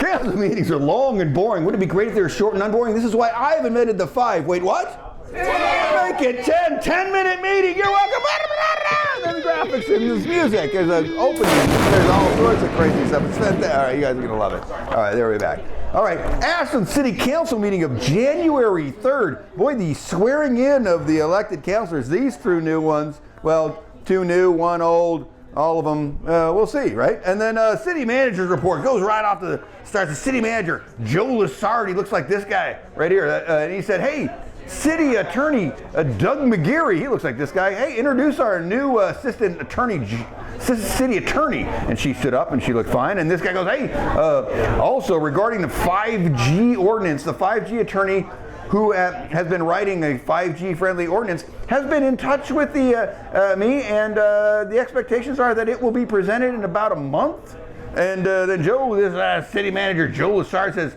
Council meetings are long and boring. Wouldn't it be great if they were short and unboring? This is why I've invented the 5. Wait, what? Make it 10-minute meeting. You're welcome. And then graphics and there's music. There's an opening. There's all sorts of crazy stuff. It's fantastic. All right, you guys are going to love it. All right, there we're back. All right, Ashland City Council meeting of January 3rd. Boy, the swearing in of the elected councilors. These 2 new ones. Well, 2 new, 1 old. All of them, we'll see, right? And then city manager's report goes right off to starts the city manager, Joe Lessard. He looks like this guy right here. And he said, hey, city attorney Doug McGeary. He looks like this guy. Hey, introduce our new assistant attorney, city attorney. And she stood up and she looked fine. And this guy goes, hey, also regarding the 5G ordinance, the 5G attorney who has been writing a 5G friendly ordinance, has been in touch with me, and the expectations are that it will be presented in about a month. And then Joe, this city manager, Joe Lessard, says,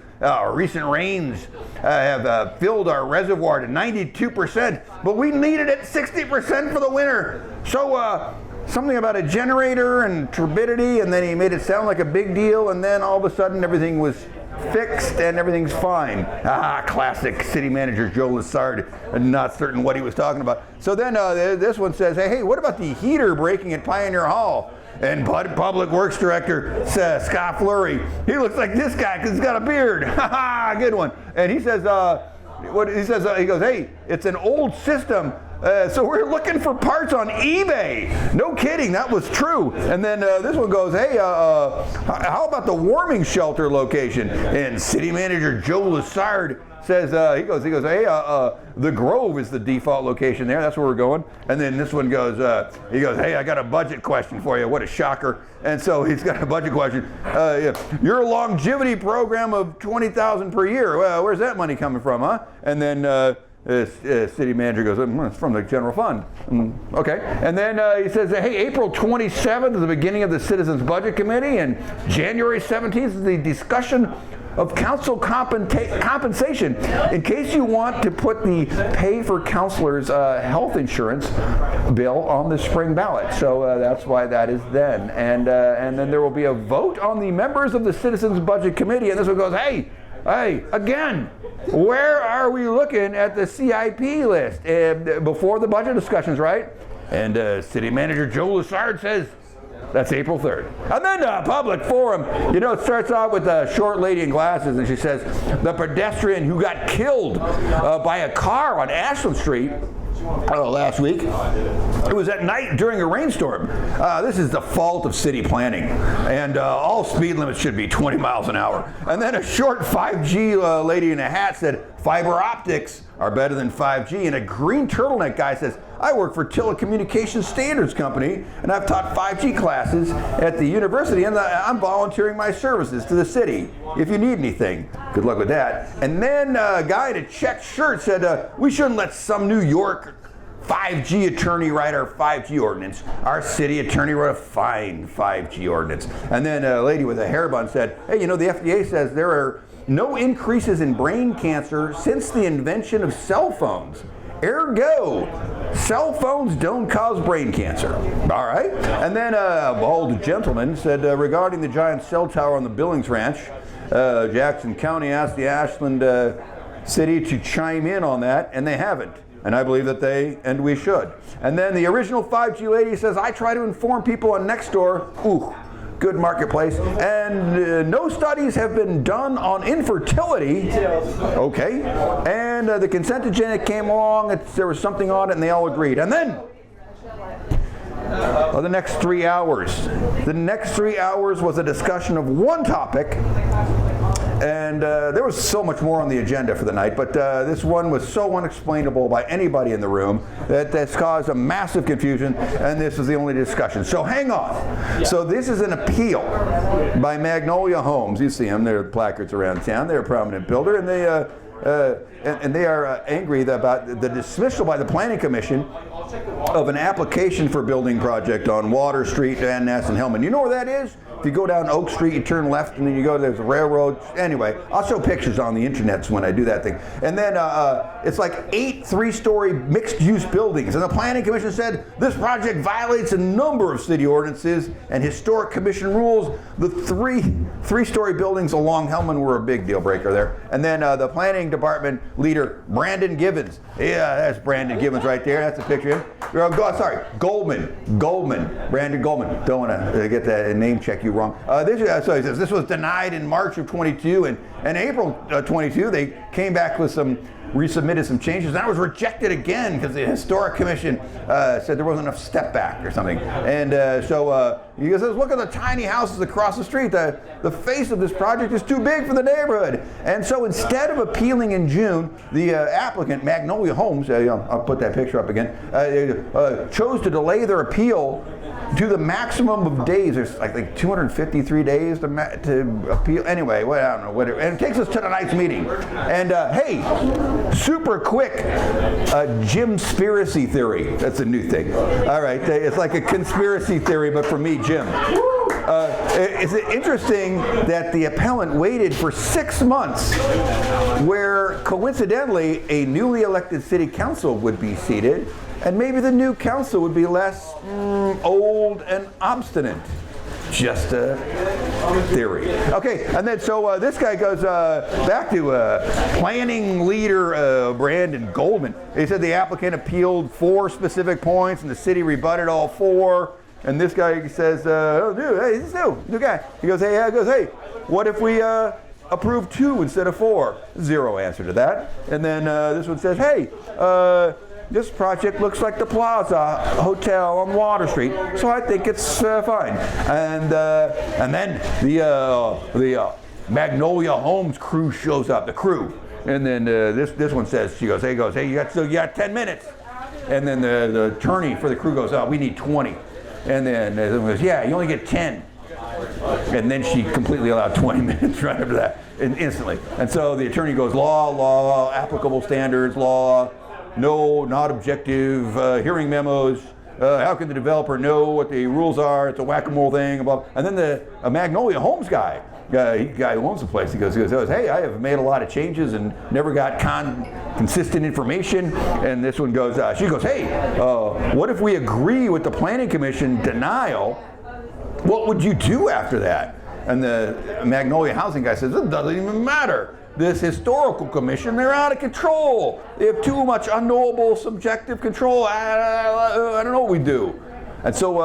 recent rains have filled our reservoir to 92%, but we need it at 60% for the winter. So something about a generator and turbidity, and then he made it sound like a big deal, and then all of a sudden everything was fixed and everything's fine. Classic city manager Joe Lessard, not certain what he was talking about. So then this one says, hey, what about the heater breaking at Pioneer Hall? And Public Works Director Scott Fleury, he looks like this guy because he's got a beard. Good one. And he says, he goes, hey, it's an old system. So we're looking for parts on eBay. No kidding, that was true. And then this one goes, hey, how about the warming shelter location? And city manager Joe Lessard says, he goes, hey, the Grove is the default location there. That's where we're going. And then this one goes, he goes, hey, I got a budget question for you. What a shocker. And so he's got a budget question. Your longevity program of $20,000 per year. Well, where's that money coming from, huh? And then city manager goes, it's from the general fund. Okay. And then he says, hey, April 27th is the beginning of the Citizens Budget Committee, and January 17th is the discussion of council compensation. In case you want to put the pay for counselors health insurance bill on the spring ballot. So that's why that is then. And then there will be a vote on the members of the Citizens Budget Committee, and this one goes, hey, again, where are we looking at the CIP list? Before the budget discussions, right? And city manager Joe Lessard says, that's April 3rd. And then public forum. You know, it starts out with a short lady in glasses, and she says, the pedestrian who got killed by a car on Ashland Street last week. It was at night during a rainstorm. This is the fault of city planning. And all speed limits should be 20 miles an hour. And then a short 5G lady in a hat said, fiber optics are better than 5G. And a green turtleneck guy says, I work for Telecommunications Standards Company, and I've taught 5G classes at the university, and I'm volunteering my services to the city. If you need anything, good luck with that. And then a guy in a checked shirt said, we shouldn't let some New York 5G attorney write our 5G ordinance. Our city attorney wrote a fine 5G ordinance. And then a lady with a hair bun said, hey, you know, the FDA says there are no increases in brain cancer since the invention of cell phones. Ergo, cell phones don't cause brain cancer. All right. And then a bald gentleman said, regarding the giant cell tower on the Billings Ranch, Jackson County asked the Ashland city to chime in on that, and they haven't. And I believe that we should. And then the original 5G lady says, I try to inform people on Nextdoor. Ooh, good marketplace. And no studies have been done on infertility. Okay. And the consent agenda came along. There was something on it, and they all agreed. And then the next 3 hours. The next 3 hours was a discussion of one topic. And there was so much more on the agenda for the night, but this one was so unexplainable by anybody in the room that that's caused a massive confusion, and this is the only discussion. So hang on. So this is an appeal by Magnolia Homes. You see them, there are placards around town. They're a prominent builder, and they are angry about the dismissal by the Planning Commission of an application for building project on Water Street, Van Ness, and Hellman. You know where that is? If you go down Oak Street, you turn left, and then you go, there's a railroad. Anyway, I'll show pictures on the internets when I do that thing. And then it's like 8 3-story mixed-use buildings. And the Planning Commission said this project violates a number of city ordinances and historic commission rules. The 3-story buildings along Hellman were a big deal breaker there. And then the Planning Department leader, Brandon Gibbons. Yeah, that's Brandon Gibbons right there. That's a picture of him. Sorry, Goldman, Brandon Goldman. Don't want to get that name check you wrong. So he says this was denied in March of 22, and in April 22 they came back with resubmitted some changes. That was rejected again because the Historic Commission said there wasn't enough step back or something. And so he says, look at the tiny houses across the street. The face of this project is too big for the neighborhood. And so instead of appealing in June, the applicant, Magnolia Homes, I'll put that picture up again, chose to delay their appeal to the maximum of days. There's like 253 days to appeal. Anyway, well, I don't know. Whatever. And it takes us to tonight's meeting. And hey, super quick, Jim-spiracy theory. That's a new thing. All right, it's like a conspiracy theory, but for me, Jim. It's interesting that the appellant waited for 6 months, where coincidentally a newly elected city council would be seated, and maybe the new council would be less old and obstinate. Just a theory. Okay, and then so this guy goes back to planning leader Brandon Goldman. He said the applicant appealed 4 specific points and the city rebutted all 4. And this guy says, oh, dude, hey, this is new guy. He goes, hey, what if we approve 2 instead of 4? 0 answer to that. And then this one says, hey, this project looks like the Plaza Hotel on Water Street, so I think it's fine. And then the Magnolia Homes crew shows up, the crew. And then this one says, she goes, hey, you got 10 minutes. And then the attorney for the crew goes, oh, we need 20. And then the one goes, yeah, you only get 10. And then she completely allowed 20 minutes right after that, instantly. And so the attorney goes, law, applicable standards, law, no, not objective, hearing memos, how can the developer know what the rules are? It's a whack-a-mole thing. And then the Magnolia Homes guy who owns the place, he goes, hey, I have made a lot of changes and never got consistent information. And this one goes, she goes, hey, what if we agree with the Planning Commission denial? What would you do after that? And the Magnolia Housing guy says, it doesn't even matter. This historical commission, they're out of control. They have too much unknowable subjective control. I don't know what we do. And so,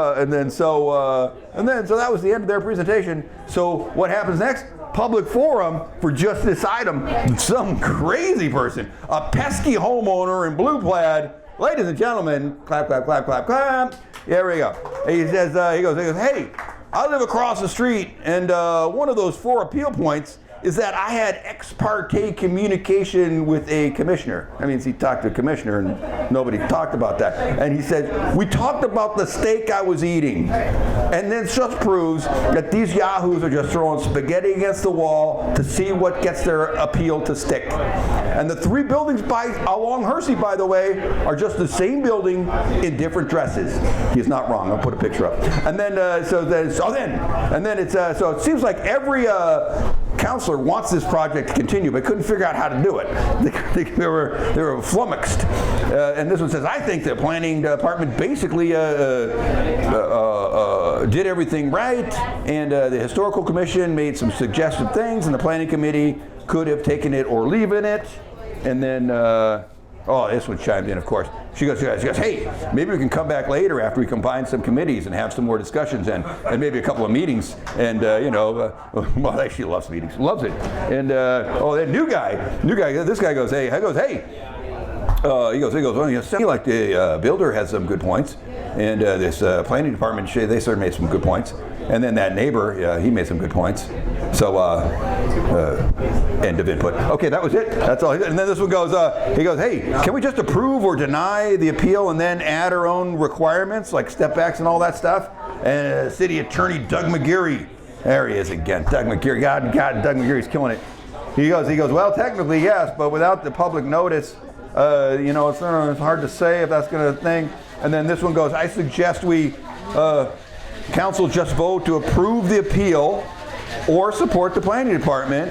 so that was the end of their presentation. So what happens next? Public forum for just this item. Some crazy person, a pesky homeowner in blue plaid. Ladies and gentlemen, clap, clap, clap, clap, clap. Here we go. He says, he goes, hey, I live across the street, and one of those 4 appeal points is that I had ex parte communication with a commissioner. That means he talked to a commissioner and nobody talked about that. And he said, we talked about the steak I was eating. And then just proves that these yahoos are just throwing spaghetti against the wall to see what gets their appeal to stick. And the 3 buildings along Hersey, by the way, are just the same building in different dresses. He's not wrong. I'll put a picture up. And then, so it seems like every counselor wants this project to continue, but couldn't figure out how to do it. They were flummoxed. And this one says, I think the planning department basically did everything right, and the historical commission made some suggested things, and the planning committee could have taken it or leaving it. And then, this one chimed in, of course. She goes, hey, maybe we can come back later after we combine some committees and have some more discussions and maybe a couple of meetings. And, well, she loves meetings, loves it. And, that new guy, this guy goes, hey, he goes, well, it sounds like the builder has some good points. And this planning department, they sort of made some good points. And then that neighbor, he made some good points. So, end of input. Okay, that was it. That's all. And then this one goes, he goes, hey, can we just approve or deny the appeal and then add our own requirements, like step backs and all that stuff? And City Attorney Doug McGeary, there he is again, Doug McGeary. God, Doug McGeary's killing it. He goes, well, technically, yes, but without the public notice, it's hard to say if that's going to thing. And then this one goes, I suggest we council just vote to approve the appeal or support the planning department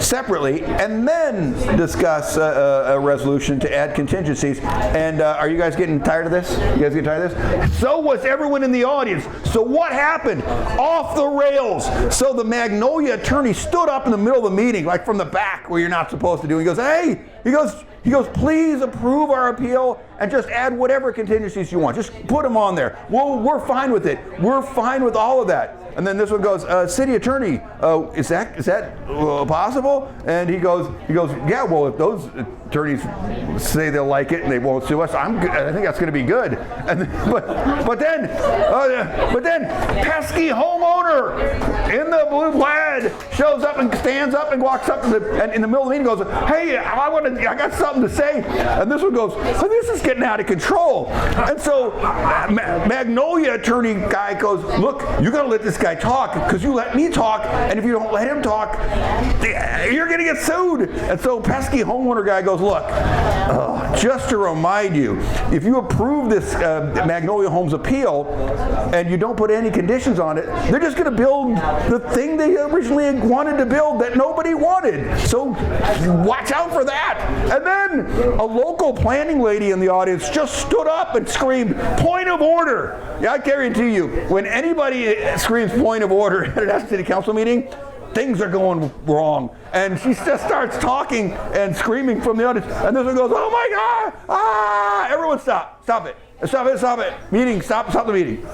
separately, and then discuss a resolution to add contingencies. And are you guys getting tired of this? You guys getting tired of this? So was everyone in the audience. So what happened? Off the rails. So the Magnolia attorney stood up in the middle of the meeting, like from the back where you're not supposed to do. He goes, hey, he goes, please approve our appeal and just add whatever contingencies you want. Just put them on there. Well, we're fine with it. We're fine with all of that. And then this one goes, city attorney, is that possible? And he goes, yeah, well, if those attorneys say they'll like it and they won't sue us, I think that's going to be good. And but then pesky homeowner in the blue plaid shows up and stands up and walks up and in the middle of the meeting goes, hey, I got something to say. And this one goes, oh, this is getting out of control. And so Magnolia attorney guy goes, look, you got to let this guy talk because you let me talk, and if you don't let him talk, you're going to get sued. And so pesky homeowner guy goes, look, just to remind you, if you approve this Magnolia Homes appeal and you don't put any conditions on it, they're just going to build the thing they originally wanted to build that nobody wanted. So watch out for that. And then a local planning lady in the audience just stood up and screamed, point of order. Yeah, I guarantee you, when anybody screams point of order at a city council meeting, things are going wrong. And she just starts talking and screaming from the audience. And this one goes, oh my God, ah! Everyone stop it. Meeting, stop the meeting.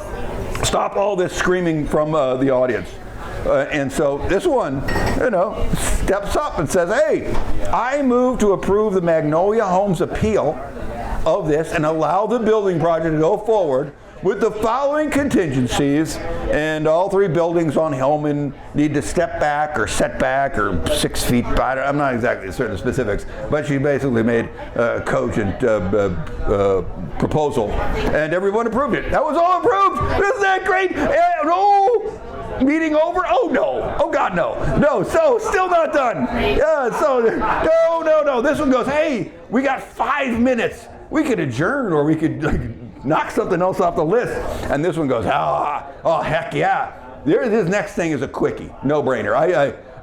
Stop all this screaming from the audience. And so this one, steps up and says, hey, I move to approve the Magnolia Homes appeal of this and allow the building project to go forward with the following contingencies, and all three buildings on Hellman need to step back or set back or 6 feet. I'm not exactly certain specifics, but she basically made a cogent proposal, and everyone approved it. That was all approved. Isn't that great? Meeting over? Oh no. Oh God, no. No, so still not done. Yeah, so no. This one goes, hey, we got 5 minutes. We could adjourn or we could knock something else off the list. And this one goes, oh heck yeah. This next thing is a quickie, no-brainer.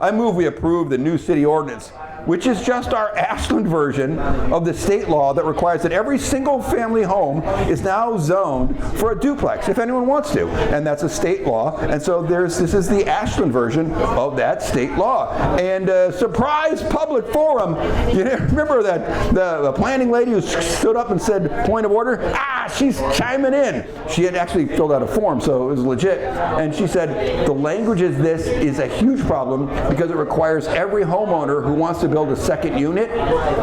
I move we approve the new city ordinance, which is just our Ashland version of the state law that requires that every single family home is now zoned for a duplex, if anyone wants to. And that's a state law. And so this is the Ashland version of that state law. And surprise public forum. You remember that the planning lady who stood up and said, point of order? She's chiming in. She had actually filled out a form, so it was legit. And she said, the language is this is a huge problem because it requires every homeowner who wants to build a second unit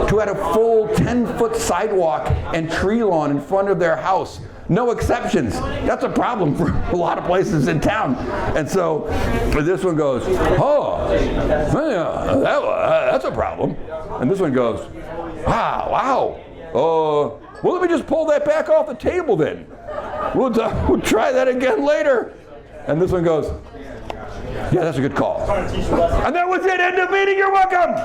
to add a full 10-foot sidewalk and tree lawn in front of their house. No exceptions. That's a problem for a lot of places in town. And so this one goes, that's a problem. And this one goes, wow. Well, let me just pull that back off the table then. We'll try that again later. And this one goes, yeah, that's a good call. And that was it. End of meeting. You're welcome.